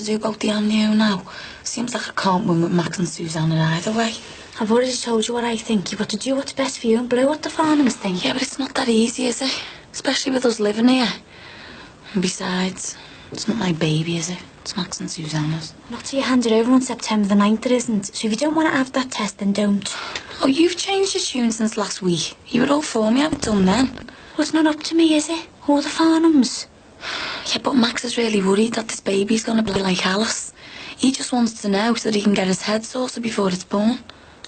do about the amnio now. Seems like I can't win with Max and Susanna either way. I've already told you what I think. You've got to do what's best for you and blow what the Farnhams think. Yeah, but it's not that easy, is it? Especially with us living here. And besides, it's not my baby, is it? It's Max and Susanna's. Not till you hand it over on September the 9th, it isn't. So if you don't want to have that test, then don't. Oh, you've changed your tune since last week. You were all for me, have it done then. Well, it's not up to me, is it? Or the Farnhams. Yeah, but Max is really worried that this baby's gonna be like Alice. He just wants to know so that he can get his head sorted before it's born.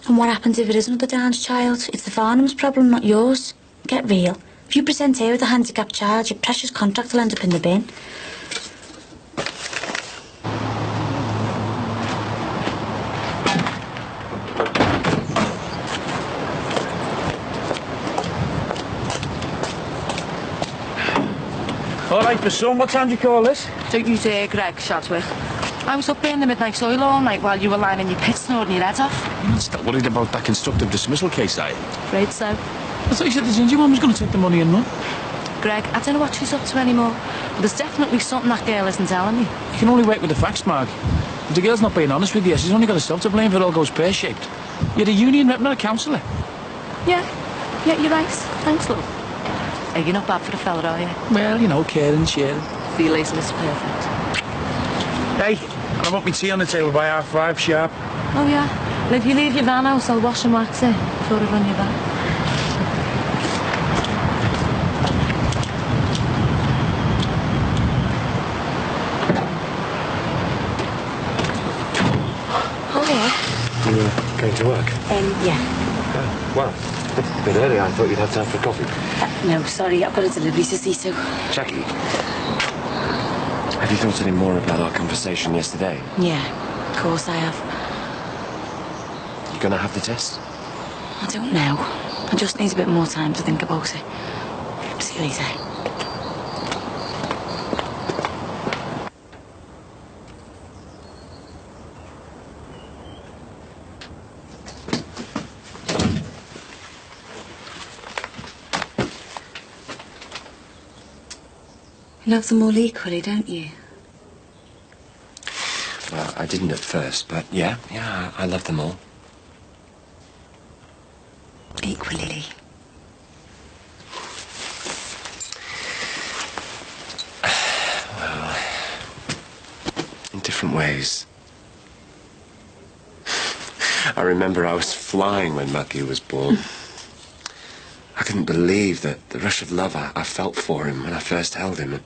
And what happens if it is another Downs child? It's the Farnhams' problem, not yours. Get real. If you present here with a handicapped child, your precious contract will end up in the bin. All right, my son, what time do you call this? Don't you dare, Greg Shadwick. I was up in the midnight soil all night while you were lying in your pit snoring your head off. You're not still worried about that constructive dismissal case, are you? Afraid so. I thought you said the ginger one was going to take the money and run. Greg, I don't know what she's up to anymore, but there's definitely something that girl isn't telling me. You can only work with the facts, Mark. If the girl's not being honest with you, she's only got herself to blame if it all goes pear-shaped. You're a union rep, not a councillor. Yeah, you're right. Thanks, love. Hey, you're not bad for a fella, are you? Well, you know, caring, sharing. Feel laziness perfect. Hey, I want me tea on the table by 5:30 sharp. Oh, yeah? Well, if you leave your van house, I'll wash and wax it before I run you back. You going to work? Yeah. Oh, well, a bit early. I thought you'd have time for coffee. No, sorry, I've got a delivery to see to. Jackie, have you thought any more about our conversation yesterday? Yeah, of course I have. You gonna have the test? I don't know. I just need a bit more time to think about it. See you later. You love them all equally, don't you? Well, I didn't at first, but yeah, I love them all. Equally. Well, in different ways. I remember I was flying when Matthew was born. I couldn't believe the rush of love I felt for him when I first held him. And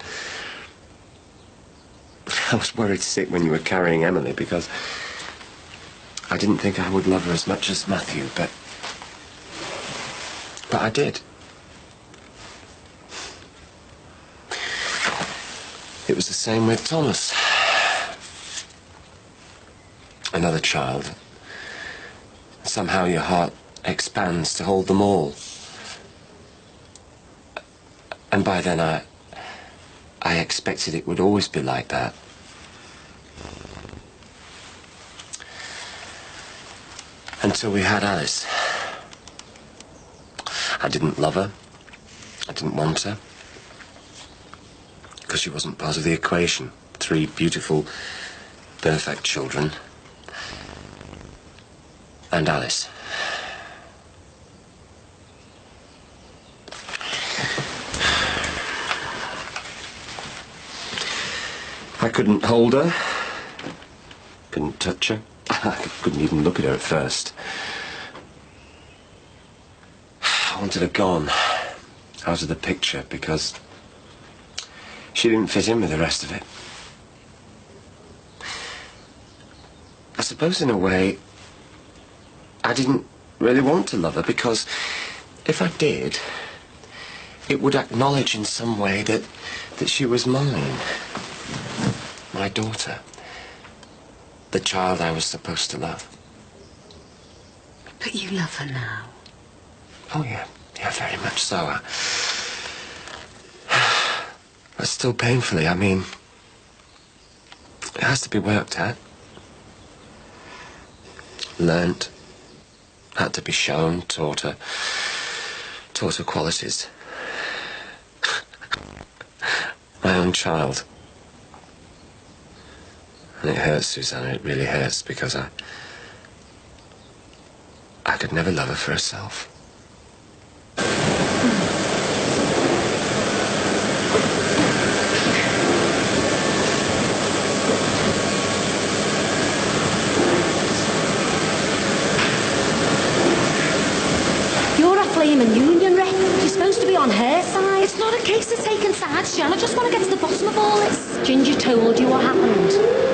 I was worried sick when you were carrying Emily because I didn't think I would love her as much as Matthew, but I did. It was the same with Thomas. Another child. Somehow your heart expands to hold them all. And by then I expected it would always be like that. Until we had Alice. I didn't love her. I didn't want her. Because she wasn't part of the equation. 3 beautiful, perfect children. And Alice. I couldn't hold her. Couldn't touch her. I couldn't even look at her at first. I wanted her gone. Out of the picture because she didn't fit in with the rest of it. I suppose in a way I didn't really want to love her because if I did, it would acknowledge in some way that she was mine. My daughter. The child I was supposed to love. But you love her now. Oh, yeah. Yeah, very much so. But still painfully, I mean, it has to be worked at. Learnt. Had to be shown, taught her qualities. My own child. And it hurts, Susanna, it really hurts, because I could never love her for herself. You're a flaming union rep. You're supposed to be on her side. It's not a case of taking sides, Jan. I just want to get to the bottom of all this. Ginger told you what happened.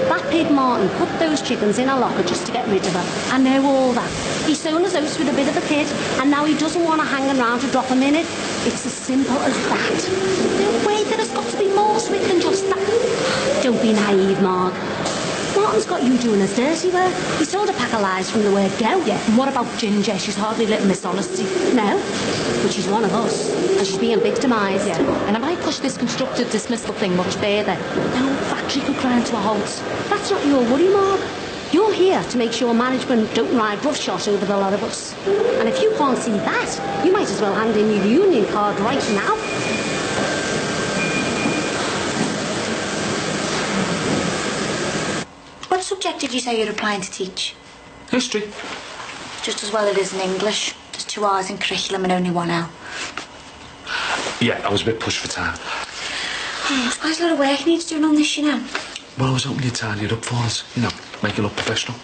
That pig Martin put those chickens in a locker just to get rid of her. I know all that. He's sown his oats with a bit of a kid, and now he doesn't want to hang around to drop him in it. It's as simple as that. No way, there's got to be more to it than just that. Don't be naive, Mark. Martin's got you doing his dirty work. He's told a pack of lies from the word go. Yeah, and what about Ginger? She's hardly little mishonesty. No, but she's one of us, and she's being victimised. Yeah, and I might push this constructive dismissal thing much further. The whole factory could grind to a halt. That's not your worry, Mark. You're here to make sure management don't ride roughshod over the lot of us. And if you can't see that, you might as well hand in your union card right now. What subject did you say you're applying to teach? History. Just as well it is in English. There's 2 hours in curriculum and only 1 hour. Yeah, I was a bit pushed for time. Oh, there's a lot of work needs doing on this, you know. Well, I was hoping you'd tidy it up for us. You know, make it look professional.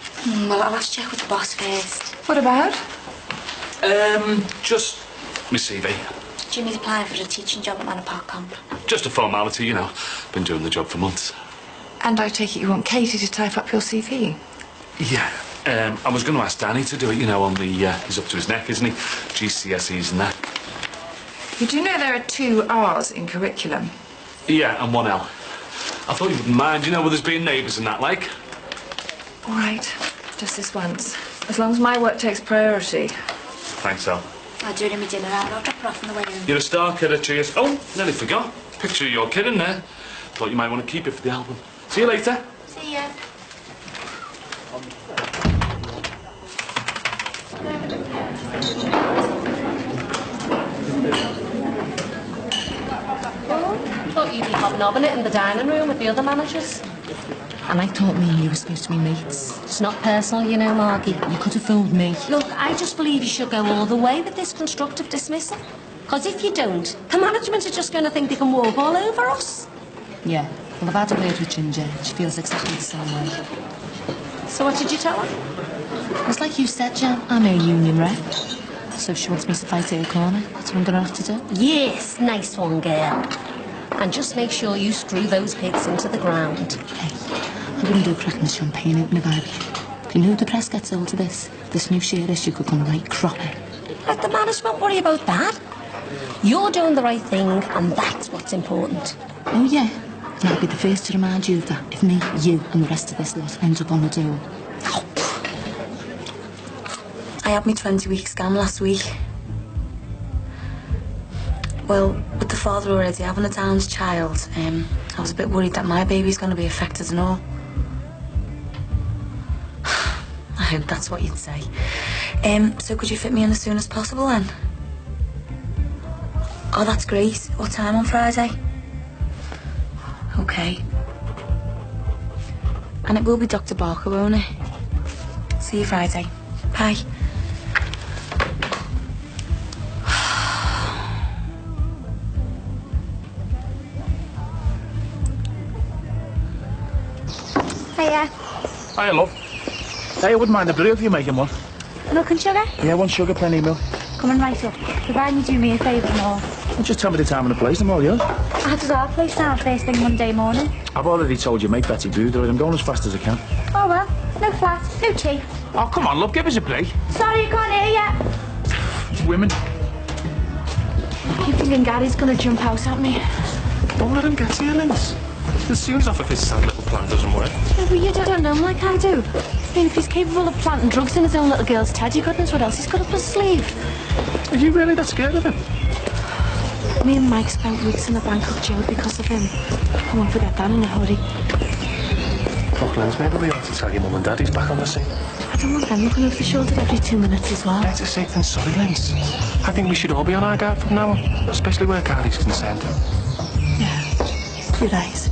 Well, I'll have to check with the boss first. What about? Just my CV. Jimmy's applying for a teaching job at Manor Park Camp. Just a formality, you know. Been doing the job for months. And I take it you want Katie to type up your CV? Yeah. I was going to ask Danny to do it, you know, only he's up to his neck, isn't he? GCSEs and that. You do know there are 2 R's in curriculum? Yeah, and 1 L. I thought you wouldn't mind, you know, with us being neighbours and that, like. All right, just this once. As long as my work takes priority. Thanks, Al. I'll do it in my dinner hour. I'll drop her off on the way home. You're a star, kidder, cheers. Oh, nearly forgot. Picture of your kid in there. Thought you might want to keep it for the album. See you later. See ya. Thought you'd be hobnobbing it in the dining room with the other managers. And I thought me and you were supposed to be mates. It's not personal, you know, Margie. You could have fooled me. Look, I just believe you should go all the way with this constructive dismissal. Because if you don't, the management are just going to think they can walk all over us. Yeah, well, I've had a word with Ginger. She feels exactly the same way. So what did you tell her? It's like you said, Jan, I'm a union rep. So if she wants me to fight her corner, that's what I'm going to have to do. Yes, nice one, girl. And just make sure you screw those pigs into the ground. Hey, I wouldn't do cracking the champagne open if I were you. If you knew the press gets hold of this new share issue could come right cropping. Let the management worry about that. You're doing the right thing, and that's what's important. Oh, yeah. And I'll be the first to remind you of that if me, you, and the rest of this lot end up on the dole. I had my 20-week scam last week. Well, with the father already having a Down's child, I was a bit worried that my baby's going to be affected and all. I hope that's what you'd say. So could you fit me in as soon as possible then? Oh, that's great. What time on Friday? Okay. And it will be Dr. Barker, won't it? See you Friday. Bye. Hiya. Hiya, love. Hey, I wouldn't mind a brew if you're making one. Milk and sugar? Yeah, 1 sugar, plenty of milk. Coming right up. Providing you do me a favour, more. Well, just tell me the time and the place, I'm all yours. How does our place sound first thing Monday morning? I've already told your mate Betty Booth that I'm going as fast as I can. Oh well, no flat, no tea. Oh, come on, love, give us a break. Sorry, I can't hear ya. Women. You thinking Gary's going to jump out at me? Don't let him get to you, Linz. As soon as off if his sad little plan doesn't work. Yeah, but you don't know him like I do. I mean, if he's capable of planting drugs in his own little girl's Ted, goodness, what else he's got up his sleeve? Are you really that scared of him? Me and Mike spent weeks in the Bangkok jail because of him. I won't forget that in a hurry. Look, Linz, maybe we ought to tell your mum and dad he's back on the scene. I don't want them looking over the shoulder every 2 minutes as well. Better safe than sorry, Linz. I think we should all be on our guard from now on, especially where Carly's concerned. Yeah, you're right.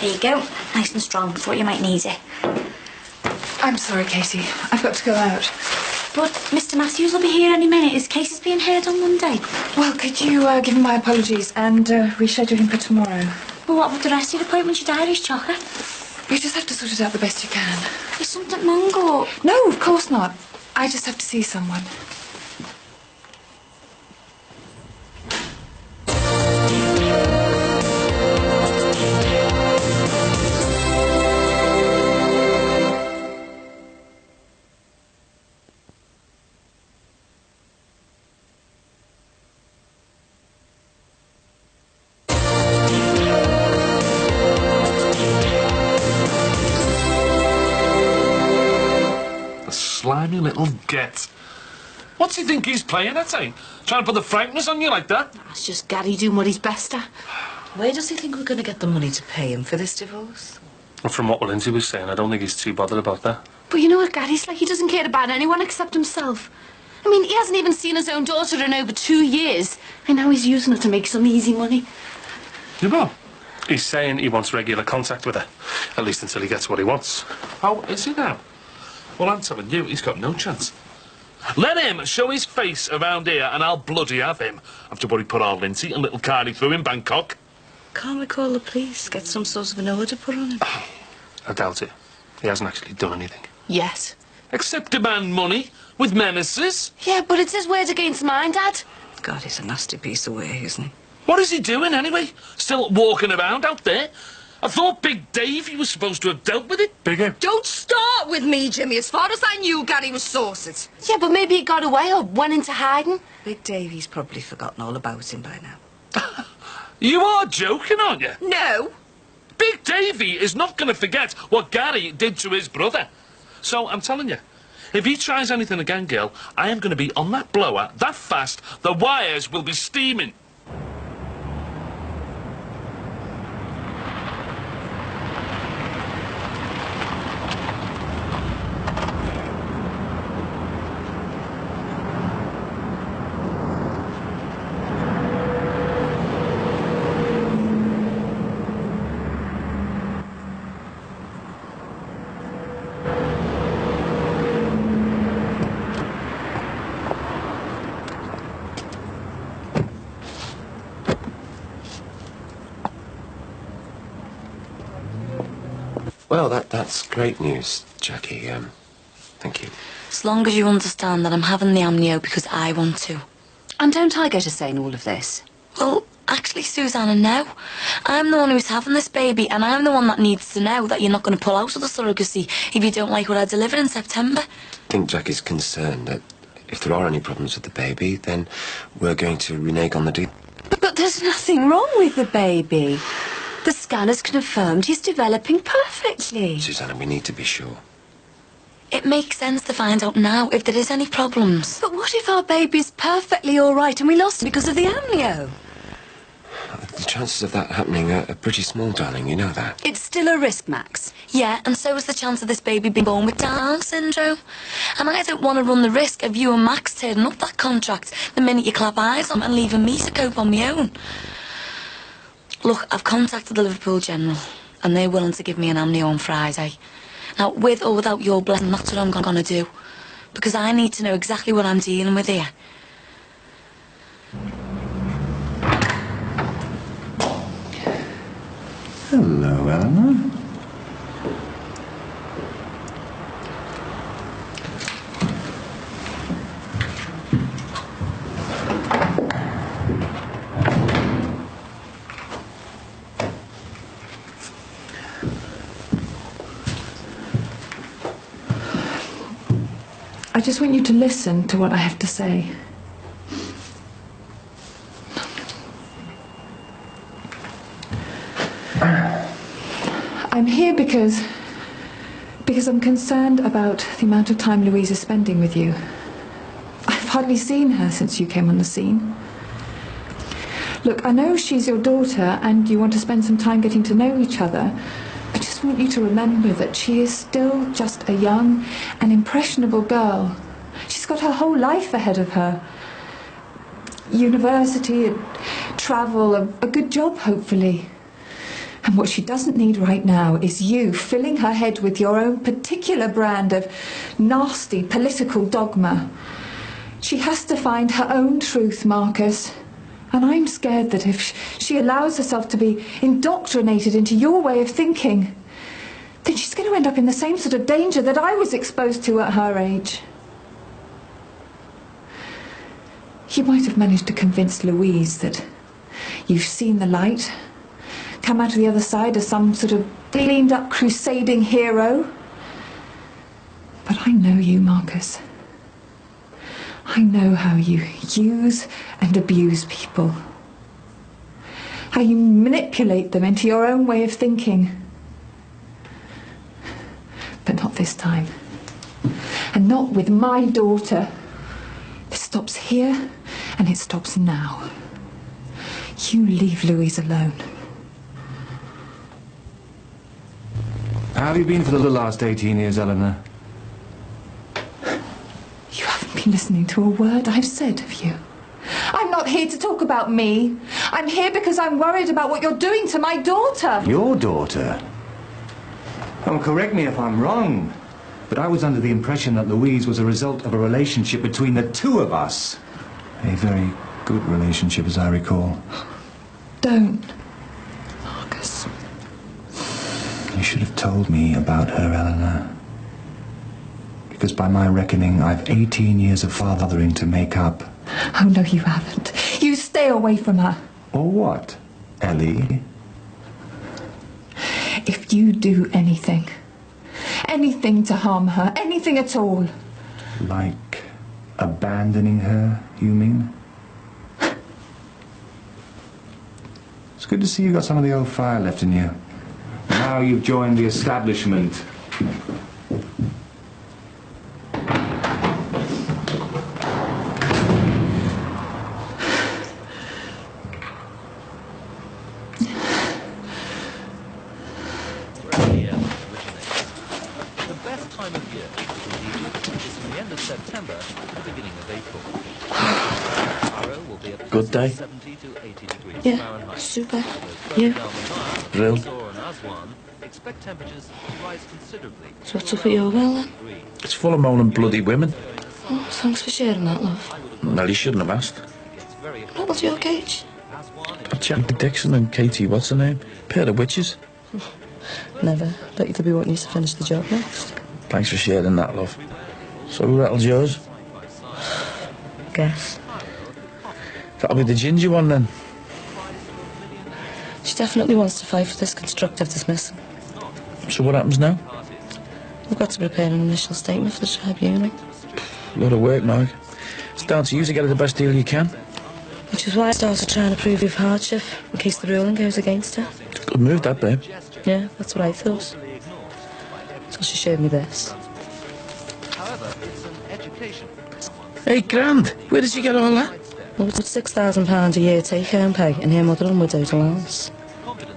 There you go. Nice and strong. Thought you might need it. I'm sorry, Katie. I've got to go out. But Mr. Matthews will be here any minute. His case is being heard on Monday. Well, could you give him my apologies and reschedule him for tomorrow? Well, what with the rest of your appointments? Your diary's chocker. You just have to sort it out the best you can. Is something wrong or...? No, of course not. I just have to see someone. Slimy little get. What's he think he's playing at, eh? Trying to put the frankness on you like that? That's just Gary doing what he's best at. Where does he think we're going to get the money to pay him for this divorce? And from what Lindsay was saying, I don't think he's too bothered about that. But you know what Gary's like? He doesn't care about anyone except himself. I mean, he hasn't even seen his own daughter in over 2 years. And now he's using her to make some easy money. You will? He's saying he wants regular contact with her. At least until he gets what he wants. How is he now? Well, I'm telling you, he's got no chance. Let him show his face around here and I'll bloody have him. After what he put our Lindsay and little Carly through in Bangkok. Can't we call the police, get some sort of an order put on him? I doubt it. He hasn't actually done anything. Yes. Except demand money with menaces. Yeah, but it's his word against mine, Dad. God, he's a nasty piece of work, isn't he? What is he doing anyway? Still walking around out there? I thought Big Davey was supposed to have dealt with it. Bigger? Don't start with me, Jimmy. As far as I knew, Gary was sorted. Yeah, but maybe he got away or went into hiding. Big Davey's probably forgotten all about him by now. You are joking, aren't you? No. Big Davey is not going to forget what Gary did to his brother. So I'm telling you, if he tries anything again, girl, I am going to be on that blower that fast the wires will be steaming. Well, that's great news, Jackie. Thank you. As long as you understand that I'm having the amnio because I want to. And don't I get a say in all of this? Well, actually, Susanna, no. I'm the one who's having this baby, and I'm the one that needs to know that you're not going to pull out of the surrogacy if you don't like what I deliver in September. I think Jackie's concerned that if there are any problems with the baby, then we're going to renege on the deal. But there's nothing wrong with the baby. The scan has confirmed he's developing perfectly. Susanna, we need to be sure. It makes sense to find out now if there is any problems. But what if our baby's perfectly all right and we lost him because of the amnio? The chances of that happening are pretty small, darling. You know that. It's still a risk, Max. Yeah, and so is the chance of this baby being born with Down syndrome. And I don't want to run the risk of you and Max tearing up that contract the minute you clap eyes on and leaving me to cope on my own. Look, I've contacted the Liverpool General, and they're willing to give me an amnio on Friday. Now, with or without your blessing, that's what I'm going to do. Because I need to know exactly what I'm dealing with here. Hello, Eleanor. I just want you to listen to what I have to say. I'm here because I'm concerned about the amount of time Louise is spending with you. I've hardly seen her since you came on the scene. Look, I know she's your daughter and you want to spend some time getting to know each other. I just want you to remember that she is still just a young and impressionable girl. She's got her whole life ahead of her. University, travel, a good job, hopefully. And what she doesn't need right now is you filling her head with your own particular brand of nasty political dogma. She has to find her own truth, Marcus. And I'm scared that if she allows herself to be indoctrinated into your way of thinking, then she's going to end up in the same sort of danger that I was exposed to at her age. You might have managed to convince Louise that you've seen the light, come out of the other side as some sort of cleaned-up crusading hero. But I know you, Marcus. I know how you use and abuse people. How you manipulate them into your own way of thinking. But not this time. And not with my daughter. It stops here and it stops now. You leave Louise alone. How have you been for the last 18 years, Eleanor? You haven't been listening to a word I've said, have you? I'm not here to talk about me. I'm here because I'm worried about what you're doing to my daughter. Your daughter? Don't correct me if I'm wrong, but I was under the impression that Louise was a result of a relationship between the two of us. A very good relationship, as I recall. Don't, Marcus. You should have told me about her, Eleanor. Because by my reckoning, I've 18 years of fathering to make up. Oh, no, you haven't. You stay away from her. Or what, Ellie? If you do anything to harm her, anything at all. Like abandoning her, you mean? It's good to see you got some of the old fire left in you. Now you've joined the establishment. Good day? Yeah, super. You? Brill. So what's up at your well then? It's full of moaning bloody women. Oh, thanks for sharing that, love. Well, you shouldn't have asked. What was your cage? Jack Dixon and Katie, what's her name? Pair of witches. Never. Bet you to be wanting you to finish the job next. Thanks for sharing that, love. So who rattles yours? Guess. That'll be the ginger one then. She definitely wants to fight for this constructive dismissal. So what happens now? We've got to prepare an initial statement for the tribunal. Lot of work, Mark. It's down to you to get her the best deal you can. Which is why I started trying to prove your hardship, in case the ruling goes against her. Good move, that, babe. Yeah, that's what I thought. So she showed me this. Hey, grand. Where did you get all that? Well, it's £6,000 a year take-home pay and her mother and widow's allowance.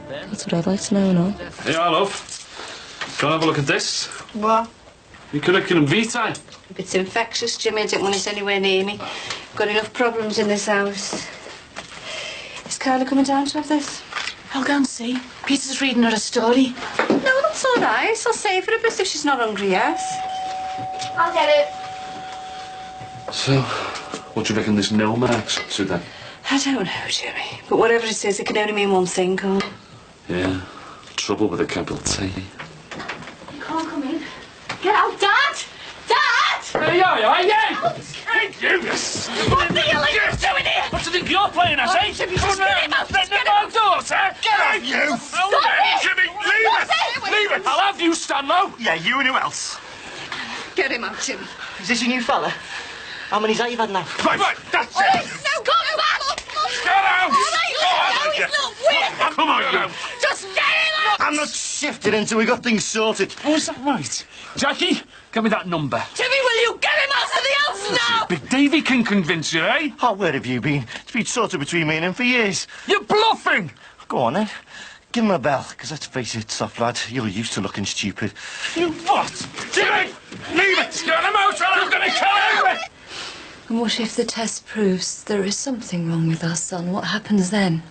That's what I'd like to know and all. Hey, love. Go and have a look at this. What? Your curriculum vitae. If it's infectious, Jimmy, I don't want it anywhere near me. Got enough problems in this house. Is Carla coming down to have this? I'll go and see. Peter's reading her a story. No, that's all right. I'll save her a bit if she's not hungry yet. I'll get it. So, what do you reckon this no marks to then? I don't know, Jimmy. But whatever it is, it can only mean one thing, Carl. Yeah, trouble with a capital T. You can't come in. Get out, Dad! Dad! Hey, hey, you! What the hell are you doing here? What do you think you're playing as, eh? Jimmy, Come just on, get him out, let get him my out. daughter! Get off, you! Stop it! Jimmy, leave it! I'll have you, Stanlow! Yeah, you and who else? Get him out, Jimmy. Is this your new fella? How many's that you've had now? Right, that's it! No, come back! Get out! Come Come on, you! Just get him out! I'm not shifting until we got things sorted. Oh, is that right? Jackie, give me that number. Jimmy, will you get him out of the house now? Big Davy can convince you, eh? Oh, where have you been? It's been sorted between me and him for years. You're bluffing! Go on, then. Give him a bell, because let's face it, soft lad, you're used to looking stupid. You what? Jimmy! Leave it! Get him out or I'm gonna kill him! And what if the test proves there is something wrong with our son? What happens then?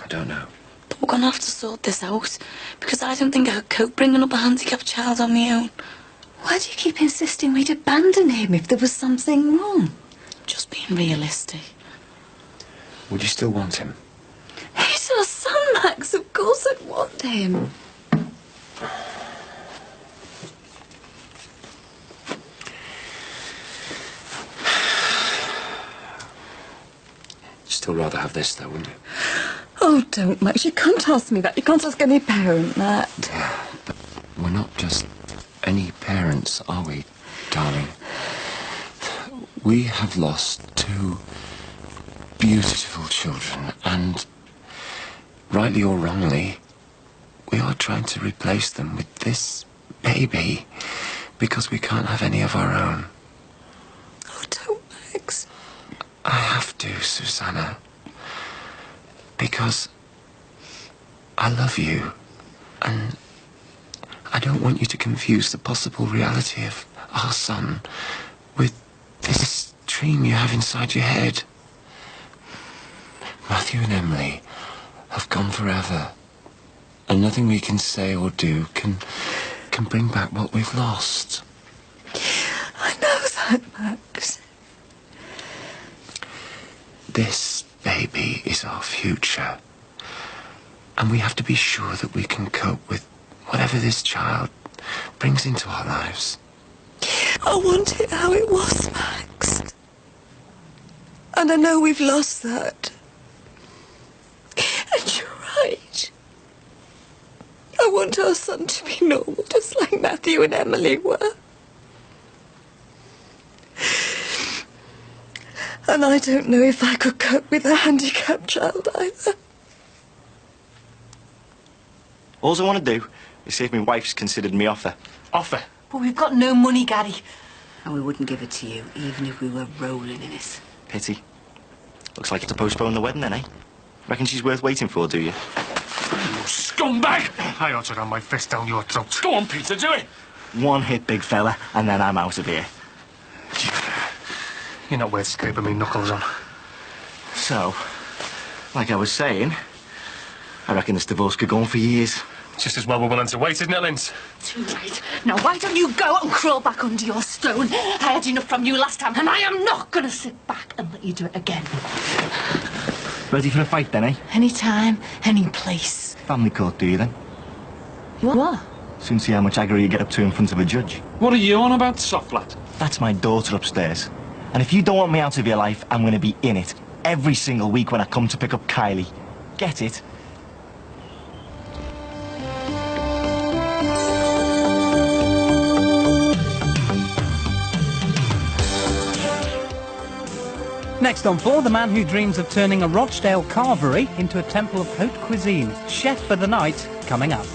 I don't know. But we're gonna have to sort this out, because I don't think I could cope bringing up a handicapped child on my own. Why do you keep insisting we'd abandon him if there was something wrong? Just being realistic. Would you still want him? He's our son, Max. Of course I'd want him. You'd still rather have this, though, wouldn't you? Oh, don't, Max. You can't ask me that. You can't ask any parent that. But we're not just any parents, are we, darling? We have lost 2 beautiful children, and rightly or wrongly, we are trying to replace them with this baby because we can't have any of our own. Oh, don't, Max. I have to, Susanna, because I love you, and I don't want you to confuse the possible reality of our son with this dream you have inside your head. Matthew and Emily have gone forever, and nothing we can say or do can bring back what we've lost. I know that, Max. This baby is our future, and we have to be sure that we can cope with whatever this child brings into our lives. I want it how it was, Max. And I know we've lost that. And you're right. I want our son to be normal, just like Matthew and Emily were. And I don't know if I could cope with a handicapped child either. All I want to do is see if my wife's considered me offer. Offer? But we've got no money, Gary. And we wouldn't give it to you, even if we were rolling in it. Pity. Looks like you have to postpone the wedding then, eh? Reckon she's worth waiting for, do you? You scumbag! I ought to run my fist down your throat. Go on, Peter, do it! One hit, big fella, and then I'm out of here. You're not worth scraping me knuckles on. So, like I was saying, I reckon this divorce could go on for years. Just as well we're willing to wait, isn't it, Linz? Too right. Now, why don't you go and crawl back under your stone? I had enough from you last time, and I am not going to sit back and let you do it again. Ready for a fight then, eh? Anytime, any place. Family court, do you then? What? Soon see how much aggro you get up to in front of a judge. What are you on about, soft lad? That's my daughter upstairs. And if you don't want me out of your life, I'm going to be in it every single week when I come to pick up Kylie. Get it? Next on 4, the man who dreams of turning a Rochdale carvery into a temple of haute cuisine. Chef for the night, coming up.